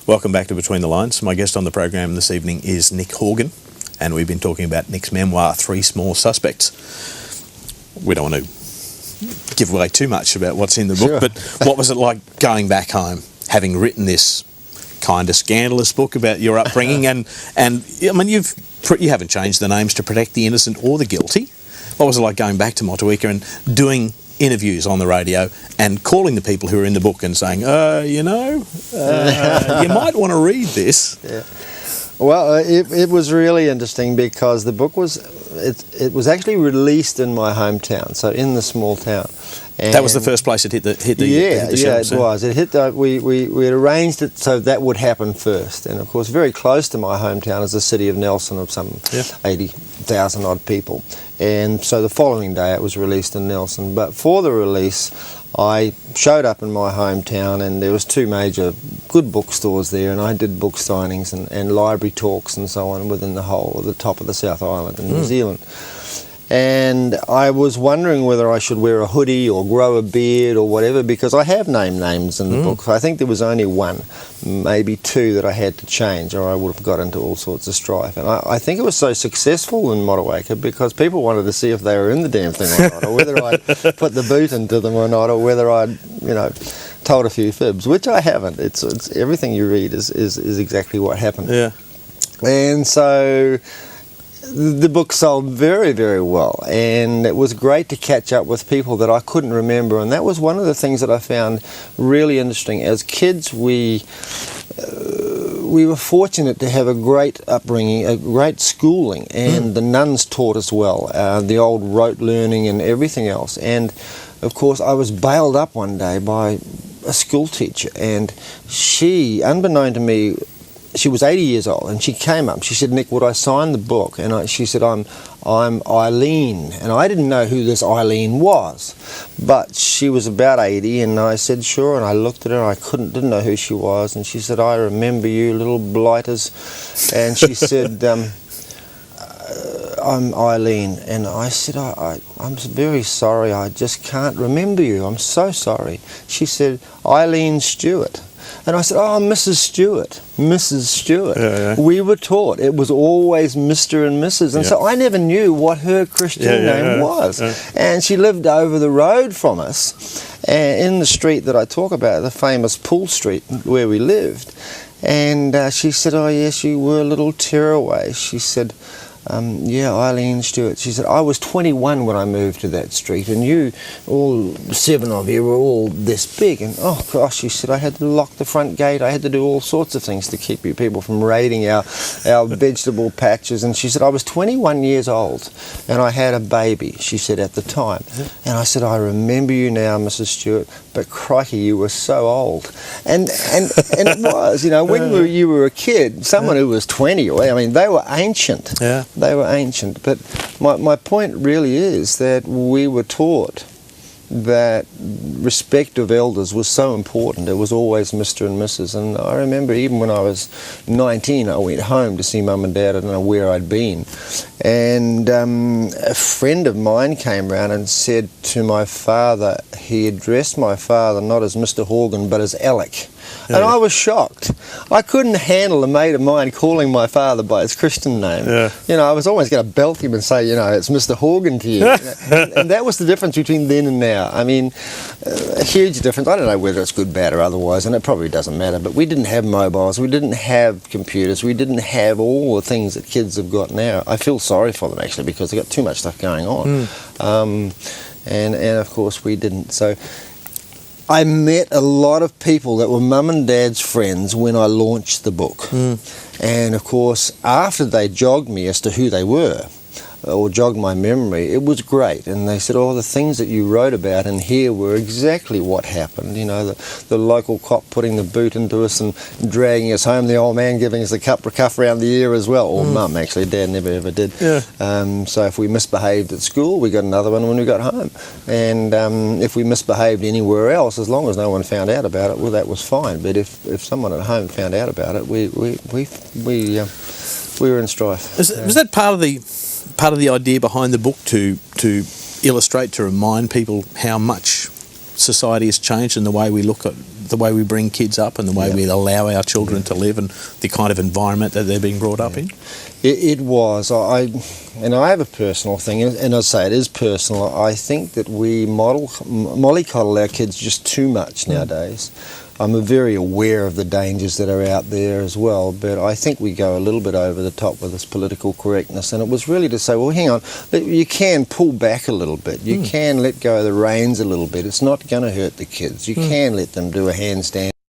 Welcome back to Between the Lines. My guest on the program this evening is Nick Horgan, and we've been talking about Nick's memoir, Three Small Suspects. We don't want to give away too much about what's in the book, but what was it like going back home, having written this kind of scandalous book about your upbringing? and I mean, you haven't changed the names to protect the innocent or the guilty. What was it like going back to Motueka and doing interviews on the radio and calling the people who are in the book and saying, you might want to read this? Yeah. Well, it was really interesting because the book was actually released in my hometown, so in the small town. And that was the first place it hit the shelves. It was. It hit we had arranged it so that would happen first, and of course, very close to my hometown is the city of Nelson of some 80,000 odd people, and so the following day it was released in Nelson. But for the release, I showed up in my hometown, and there was two major good bookstores there, and I did book signings and library talks and so on within the top of the South Island in New Zealand. And I was wondering whether I should wear a hoodie or grow a beard or whatever, because I have names in the book. I think there was only one, maybe two, that I had to change, or I would have got into all sorts of strife. And I think it was so successful in Motueka because people wanted to see if they were in the damn thing or not, or whether I'd put the boot into them or not, or whether I'd, told a few fibs, which I haven't. It's everything you read is exactly what happened. Yeah. And so the book sold very, very well, and it was great to catch up with people that I couldn't remember, and that was one of the things that I found really interesting. As kids, we were fortunate to have a great upbringing, a great schooling, and the nuns taught us well, the old rote learning and everything else. And of course, I was bailed up one day by a school teacher, and she, unbeknown to me, she was 80 years old, and she came up. She said, "Nick, would I sign the book?" And she said, "I'm Eileen," and I didn't know who this Eileen was, but she was about 80, and I said, "Sure." And I looked at her, and I didn't know who she was, and she said, "I remember you, little blighters," and she said, "I'm Eileen," and I said, I'm very sorry, I just can't remember you. I'm so sorry." She said, "Eileen Stewart." And I said, "Oh, Mrs. Stewart, Mrs. Stewart." Yeah. We were taught it was always Mr. and Mrs. And so I never knew what her Christian name was. Yeah. And she lived over the road from us, in the street that I talk about, the famous Pool Street where we lived. And she said, "Oh, yes, you were a little tearaway." She said, "Yeah, Eileen Stewart." She said, "I was 21 when I moved to that street, and you, all 7 of you, were all this big." And oh gosh, she said, "I had to lock the front gate. I had to do all sorts of things to keep you people from raiding our vegetable patches." And she said, "I was 21 years old, and I had a baby," she said, "at the time." And I said, "I remember you now, Mrs. Stewart, but crikey, you were so old." And it was, when you were a kid, someone who was 20, I mean, they were ancient. Yeah. They were ancient. But my point really is that we were taught that respect of elders was so important. It was always Mr. and Mrs. And I remember even when I was 19, I went home to see Mum and Dad. I don't know where I'd been. And a friend of mine came round and said to my father, he addressed my father not as Mr. Horgan but as Alec. And I was shocked. I couldn't handle a mate of mine calling my father by his Christian name. Yeah. I was always going to belt him and say, it's Mr. Horgan to you. and that was the difference between then and now. I mean, a huge difference. I don't know whether it's good, bad, or otherwise, and it probably doesn't matter, but we didn't have mobiles, we didn't have computers, we didn't have all the things that kids have got now. I feel sorry for them, actually, because they've got too much stuff going on. And of course we didn't. So I met a lot of people that were Mum and Dad's friends when I launched the book. And of course, after they jogged me as to who they were, or jogged my memory, it was great. And they said, "Oh, the things that you wrote about in here were exactly what happened. The local cop putting the boot into us and dragging us home, the old man giving us a cuff around the ear as well." Or Mum, actually. Dad never ever did. Yeah. So if we misbehaved at school, we got another one when we got home. And if we misbehaved anywhere else, as long as no one found out about it, well, that was fine. But if someone at home found out about it, we were in strife. Was that part of the idea behind the book, to illustrate, to remind people how much society has changed and the way we look at the way we bring kids up and the way we allow our children to live and the kind of environment that they're being brought up in? It was. I have a personal thing, and I say it is personal. I think that we mollycoddle our kids just too much nowadays. I'm very aware of the dangers that are out there as well, but I think we go a little bit over the top with this political correctness, and it was really to say, well, hang on, you can pull back a little bit, you can let go of the reins a little bit, it's not going to hurt the kids, you can let them do a handstand